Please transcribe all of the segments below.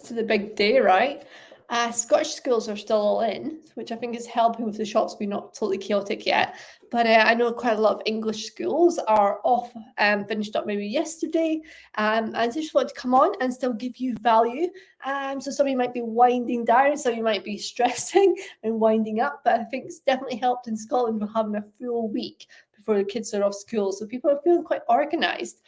to the big day, right? Scottish schools are still all in, which I think is helping with the shops being not totally chaotic yet. But I know quite a lot of English schools are off, finished up maybe yesterday, and I just want to come on and still give you value. So some of you might be winding down, some of you might be stressing and winding up, but I think it's definitely helped in Scotland for having a full week before the kids are off school. So people are feeling quite organised,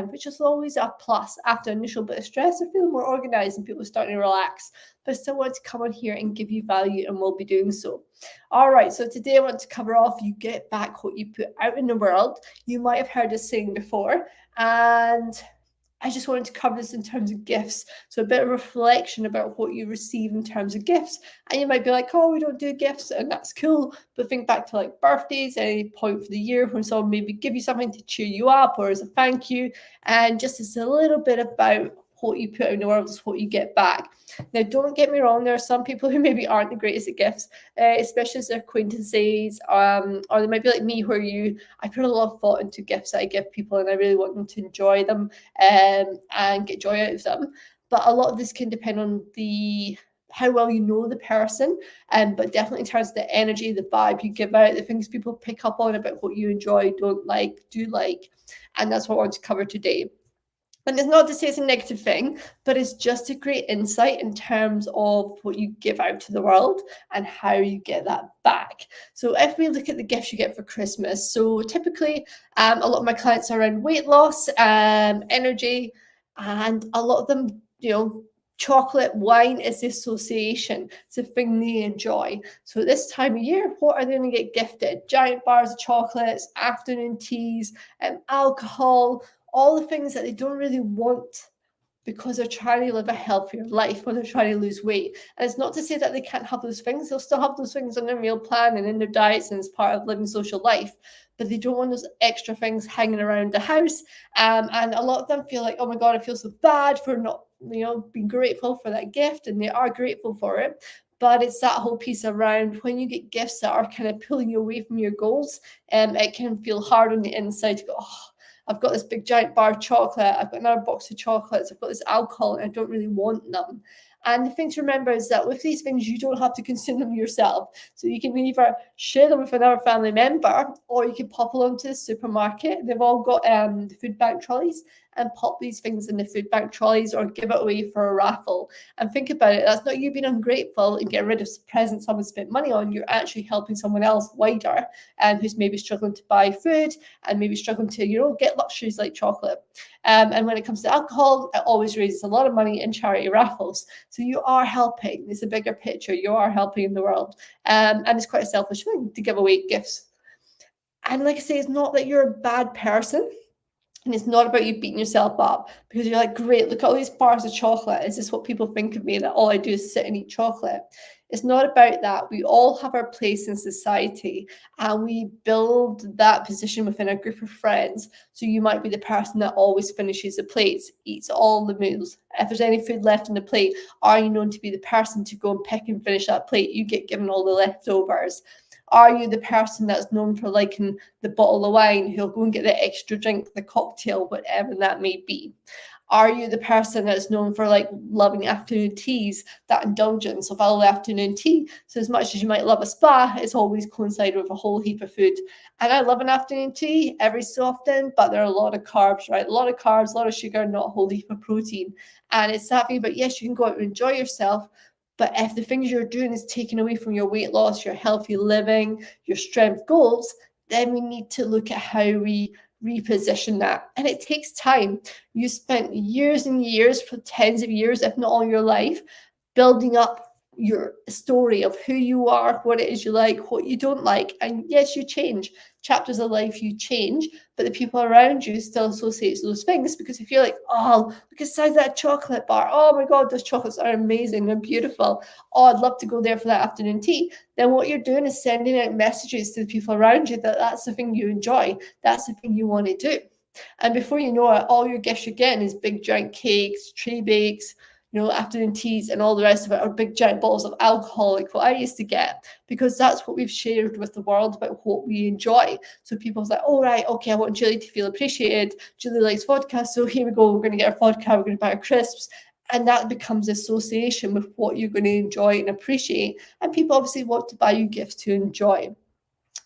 which is always a plus. After initial bit of stress, they're feeling more organised and people are starting to relax. But I still want to come on here and give you value, and we'll be doing so. All right, so today I want to cover off you get back what you put out in the world. You might have heard us saying before, and I just wanted to cover this in terms of gifts. So a bit of reflection about what you receive in terms of gifts. And you might be like, oh, we don't do gifts, and that's cool. But think back to like birthdays, any point for the year when someone maybe give you something to cheer you up or as a thank you. And just as a little bit about what you put out in the world is what you get back. Now, don't get me wrong, there are some people who maybe aren't the greatest at gifts, especially as their acquaintances, or they might be like me, where I put a lot of thought into gifts that I give people, and I really want them to enjoy them and get joy out of them. But a lot of this can depend on how well you know the person, but definitely in terms of the energy, the vibe you give out, the things people pick up on about what you enjoy, don't like, do like, and that's what I want to cover today. And it's not to say it's a negative thing, but it's just a great insight in terms of what you give out to the world and how you get that back. So if we look at the gifts you get for Christmas, so typically a lot of my clients are around weight loss, energy, and a lot of them, chocolate, wine is the association. It's a thing they enjoy. So this time of year, what are they going to get gifted? Giant bars of chocolates, afternoon teas, alcohol, all the things that they don't really want because they're trying to live a healthier life when they're trying to lose weight. And it's not to say that they can't have those things. They'll still have those things on their meal plan and in their diets and as part of living social life. But they don't want those extra things hanging around the house. And a lot of them feel like, oh my God, I feel so bad for not, being grateful for that gift. And they are grateful for it. But it's that whole piece around when you get gifts that are kind of pulling you away from your goals, it can feel hard on the inside to go, oh, I've got this big giant bar of chocolate, I've got another box of chocolates, I've got this alcohol, and I don't really want them. And the thing to remember is that with these things, you don't have to consume them yourself. So you can either share them with another family member, or you can pop along to the supermarket. They've all got the food bank trolleys, and pop these things in the food bank trolleys or give it away for a raffle. And think about it, that's not you being ungrateful and getting rid of presents someone spent money on. You're actually helping someone else wider and who's maybe struggling to buy food and maybe struggling to, get luxuries like chocolate. And when it comes to alcohol, it always raises a lot of money in charity raffles. So you are helping. It's a bigger picture. You are helping in the world. And it's quite a selfish thing to give away gifts. And like I say, it's not that you're a bad person. And it's not about you beating yourself up because you're like, great, look at all these bars of chocolate. Is this what people think of me, that all I do is sit and eat chocolate? It's not about that. We all have our place in society and we build that position within a group of friends. So you might be the person that always finishes the plates, eats all the meals. If there's any food left on the plate, are you known to be the person to go and pick and finish that plate? You get given all the leftovers. Are you the person that's known for liking the bottle of wine who'll go and get the extra drink, the cocktail, whatever that may be? Are you the person that's known for loving afternoon teas, that indulgence of all afternoon tea? So as much as you might love a spa, it's always coincided with a whole heap of food. And I love an afternoon tea every so often, but there are a lot of carbs, right? A lot of carbs, a lot of sugar, not a whole heap of protein. And it's that thing, but yes, you can go out and enjoy yourself. But if the things you're doing is taking away from your weight loss, your healthy living, your strength goals, then we need to look at how we reposition that. And it takes time. You spent years and years, for tens of years, if not all your life, building up your story of who you are, what it is you like, what you don't like. And yes, you change. Chapters of life, you change, but the people around you still associate those things, because if you're like, oh, look at the size of that chocolate bar. Oh my God, those chocolates are amazing and beautiful. Oh, I'd love to go there for that afternoon tea. Then what you're doing is sending out messages to the people around you that that's the thing you enjoy. That's the thing you want to do. And before you know it, all your gifts you're getting is big giant cakes, tree bakes, afternoon teas and all the rest of it, or big giant bottles of alcohol, like what I used to get, because that's what we've shared with the world about what we enjoy. So people's like, oh, right, okay, I want Julie to feel appreciated. Julie likes vodka, so here we go. We're going to get our vodka. We're going to buy our crisps. And that becomes association with what you're going to enjoy and appreciate. And people obviously want to buy you gifts to enjoy.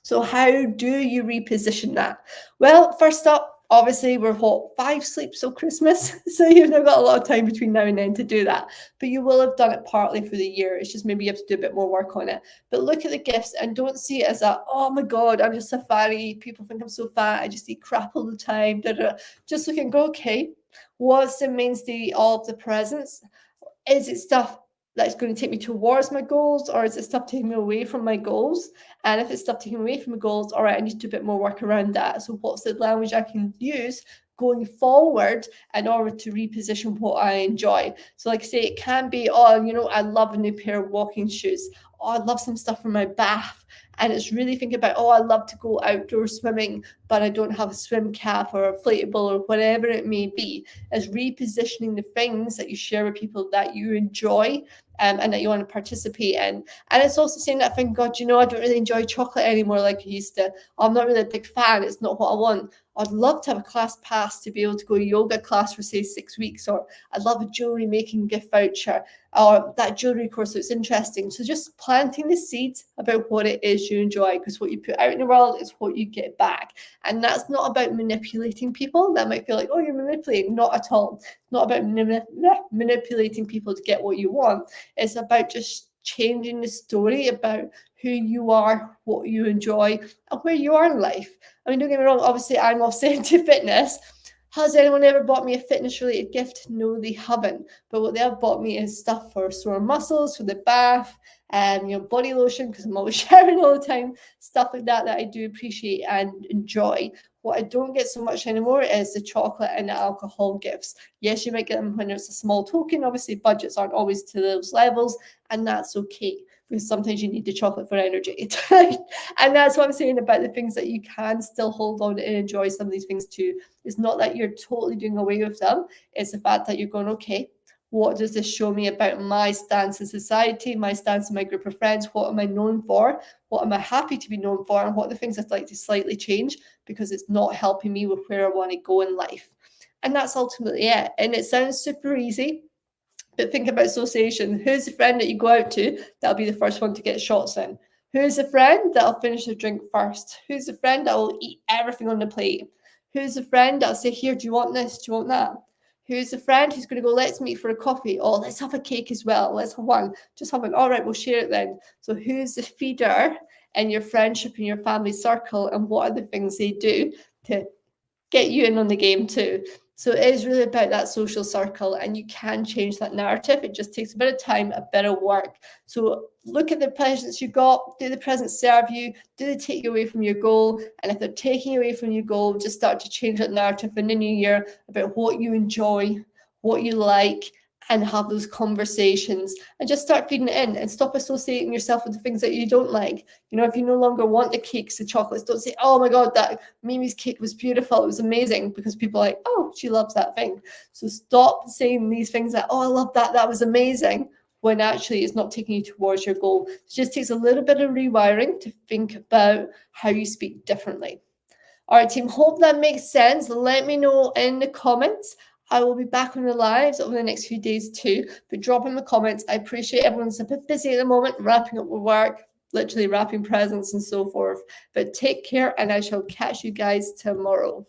So how do you reposition that? Well, first up, obviously we're 5 sleeps till Christmas. So you've now got a lot of time between now and then to do that. But you will have done it partly for the year. It's just maybe you have to do a bit more work on it. But look at the gifts and don't see it as a, oh my God, I'm just a fatty. People think I'm so fat. I just eat crap all the time. Da, da. Just look and go, okay, what's the mainstay of the presents? Is it stuff that's going to take me towards my goals, or is it stuff taking me away from my goals? And if it's stuff taking me away from my goals, all right, I need to do a bit more work around that. So what's the language I can use going forward in order to reposition what I enjoy? So like I say, it can be, oh, you know, I love a new pair of walking shoes. Oh, I love some stuff for my bath. And it's really thinking about, oh, I love to go outdoor swimming, but I don't have a swim cap or a inflatable or whatever it may be. Is repositioning the things that you share with people that you enjoy and that you want to participate in. And it's also saying that thing, God, you know, I don't really enjoy chocolate anymore like I used to. I'm not really a big fan. It's not what I want. I'd love to have a class pass to be able to go to yoga class for, say, 6 weeks, or I'd love a jewelry making gift voucher, or that jewelry course that's interesting. So just planting the seeds about what it is you enjoy, because what you put out in the world is what you get back. And that's not about manipulating people. That might feel like, oh, you're manipulating. Not at all. It's not about manipulating people to get what you want. It's about just changing the story about who you are, what you enjoy, and where you are in life. I mean, don't get me wrong, obviously I'm also into fitness. Has anyone ever bought me a fitness related gift? No, they haven't. But what they have bought me is stuff for sore muscles, for the bath, and you know, body lotion, because I'm always showering all the time, stuff like that that I do appreciate and enjoy. What I don't get so much anymore is the chocolate and the alcohol gifts. Yes, you might get them when it's a small token. Obviously, budgets aren't always to those levels, and that's okay, because sometimes you need the chocolate for energy. And that's what I'm saying about the things that you can still hold on and enjoy some of these things too. It's not that you're totally doing away with them. It's the fact that you're going, okay, what does this show me about my stance in society, my stance in my group of friends? What am I known for? What am I happy to be known for? And what are the things I'd like to slightly change because it's not helping me with where I want to go in life? And that's ultimately it. And it sounds super easy, but think about association. Who's the friend that you go out to that'll be the first one to get shots in? Who's the friend that'll finish the drink first? Who's the friend that will eat everything on the plate? Who's the friend that'll say, here, do you want this? Do you want that? Who's the friend who's going to go, let's meet for a coffee? Oh, let's have a cake as well. Let's have one. Just have one. All right, we'll share it then. So who's the feeder in your friendship and your family circle, and what are the things they do to get you in on the game too? So it is really about that social circle, and you can change that narrative. It just takes a bit of time, a bit of work. So look at the presents you got. Do the presents serve you? Do they take you away from your goal? And if they're taking you away from your goal, just start to change that narrative in the new year about what you enjoy, what you like, and have those conversations, and just start feeding it in, and stop associating yourself with the things that you don't like. You know, if you no longer want the cakes, the chocolates, don't say, oh my God, that Mimi's cake was beautiful, it was amazing, because people are like, oh, she loves that thing. So stop saying these things like, oh, I love that, that was amazing, when actually it's not taking you towards your goal. It just takes a little bit of rewiring to think about how you speak differently. All right, team, hope that makes sense. Let me know in the comments. I will be back on the lives over the next few days too, but drop in the comments. I appreciate everyone's a bit busy at the moment, wrapping up with work, literally wrapping presents and so forth. But take care, and I shall catch you guys tomorrow.